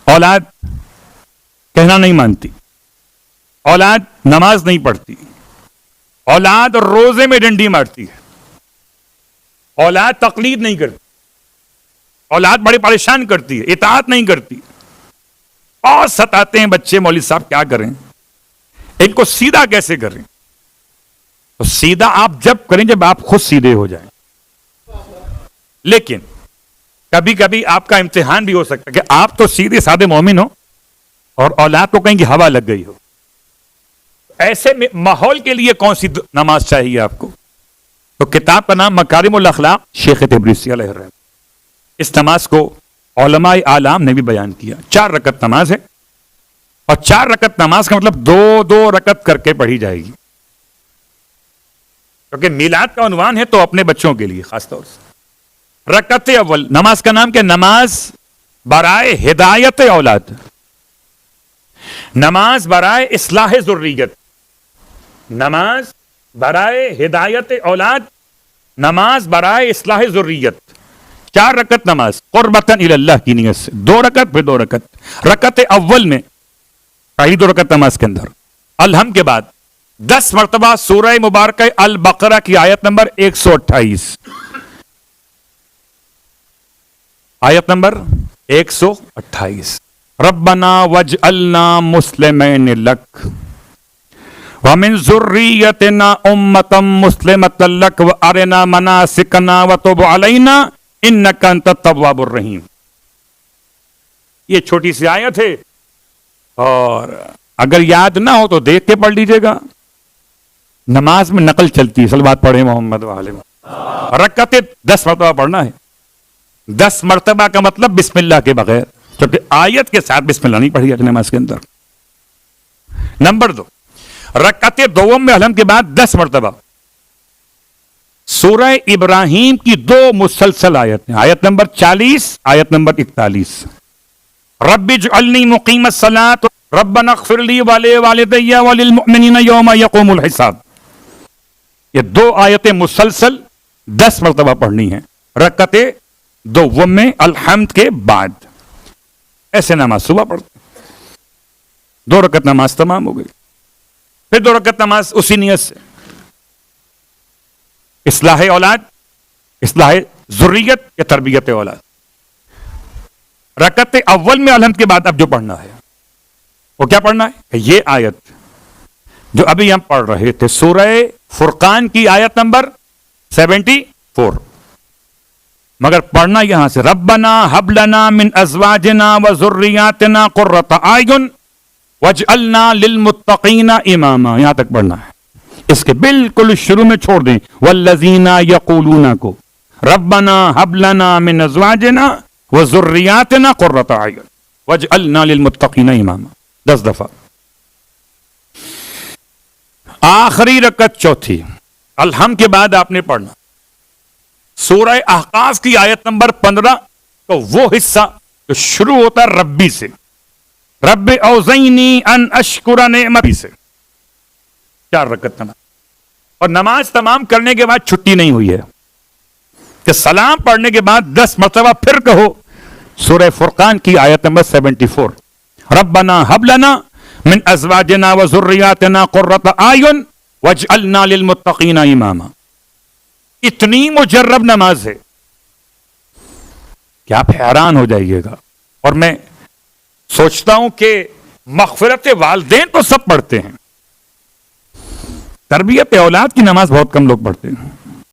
اولاد کہنا نہیں مانتی، اولاد نماز نہیں پڑھتی، اولاد روزے میں ڈنڈی مارتی ہے، اولاد تقلید نہیں کرتی، اولاد بڑے پریشان کرتی ہے، اطاعت نہیں کرتی، اور ستاتے ہیں بچے، مولوی صاحب کیا کریں، ان کو سیدھا کیسے کریں؟ تو سیدھا آپ جب کریں جب آپ خود سیدھے ہو جائیں. لیکن کبھی کبھی آپ کا امتحان بھی ہو سکتا ہے کہ آپ تو سیدھے سادے مومن ہو اور اولاد کو کہیں کی ہوا لگ گئی ہو. ایسے میں ماحول کے لیے کون سی نماز چاہیے آپ کو؟ تو کتاب کا نام مکارم الاخلاق، شیخ تبریزی علیہ الرحمۃ. اس نماز کو علماء اعلام نے بھی بیان کیا. 4 رکعت نماز ہے، اور 4 رکعت نماز کا مطلب 2 رکعت کر کے پڑھی جائے گی. کیونکہ میلاد کا عنوان ہے تو اپنے بچوں کے لیے خاص طور سے. رکعت اول نماز کا نام کیا؟ نماز برائے ہدایت اولاد، نماز برائے اصلاح ذریت، نماز برائے ہدایت اولاد، نماز برائے اصلاح ذریت. 4 رکعت نماز قربتاً الی اللہ کی نیت سے. 2 رکعت پھر 2 رکعت. رکعت اول میں پہلی 2 رکعت نماز کے اندر الحمد کے بعد 10 مرتبہ سورہ مبارکہ البقرہ کی آیت نمبر 128، آیت نمبر 128. ربنا وجعلنا مسلمین لک ومن ذریتنا امتا مسلمتا لک وارنا مناسکنا وتب علینا انک انت التواب الرحیم. یہ چھوٹی سی آیت ہے، اور اگر یاد نہ ہو تو دیکھ کے پڑھ لیجئے گا. نماز میں نقل چلتی ہے، صلوات پڑھے محمد وآلہ. رکعت 10 مرتبہ پڑھنا ہے. 10 مرتبہ کا مطلب بسم اللہ کے بغیر، کیونکہ آیت کے ساتھ بسم اللہ نہیں پڑھی جاتی نماز کے اندر. نمبر 2 رکعت دوم میں الحمد کے بعد 10 مرتبہ سورہ ابراہیم کی 2 مسلسل آیت ہیں، آیت نمبر 40، آیت نمبر 41. رب اجعلنی مقیم الصلاۃ ربنا اغفر لی ولوالدی وللمؤمنین یوم یقوم الحساب. یہ 2 آیتیں مسلسل 10 مرتبہ پڑھنی ہیں رکعت دوم میں الحمد کے بعد. ایسے نماز صبح پڑھتے، 2 رکعت نماز تمام ہو گئی. پھر 2 رکعت نماز اسی نیت سے اصلاح اولاد، اصلاح ذریت یا تربیت اولاد. رکعت اول میں الحمد کے بعد اب جو پڑھنا ہے وہ کیا پڑھنا ہے؟ یہ آیت جو ابھی ہم پڑھ رہے تھے، سورہ فرقان کی آیت نمبر 74، مگر پڑھنا یہاں سے ربنا حب لنا من ازواجنا وذریاتنا قرۃ اعین واجعلنا للمتقین اماما. یہاں تک پڑھنا ہے. اس کے بالکل شروع میں چھوڑ دیں والذین یقولون کو، ربنا حب لنا من ازواجنا وذریاتنا قرۃ اعین واجعلنا للمتقین اماما 10 دفعہ. آخری رکعت چوتھی الحمد کے بعد آپ نے پڑھنا سورہ احقاف کی آیت نمبر 15 تو وہ حصہ جو شروع ہوتا ہے ربی سے، رب اوزعنی ان اشکر نعمتی سے. 4 رکعت نماز. اور نماز تمام کرنے کے بعد چھٹی نہیں ہوئی ہے کہ سلام پڑھنے کے بعد 10 مرتبہ پھر کہو سورہ فرقان کی آیت نمبر 74، ربنا حب لنا من ازواجنا وذریاتنا قرۃ اعین واجعلنا للمتقین اماما. اتنی مجرب نماز ہے کہ آپ حیران ہو جائیے گا. اور میں سوچتا ہوں کہ مغفرت والدین تو سب پڑھتے ہیں، تربیت اولاد کی نماز بہت کم لوگ پڑھتے ہیں.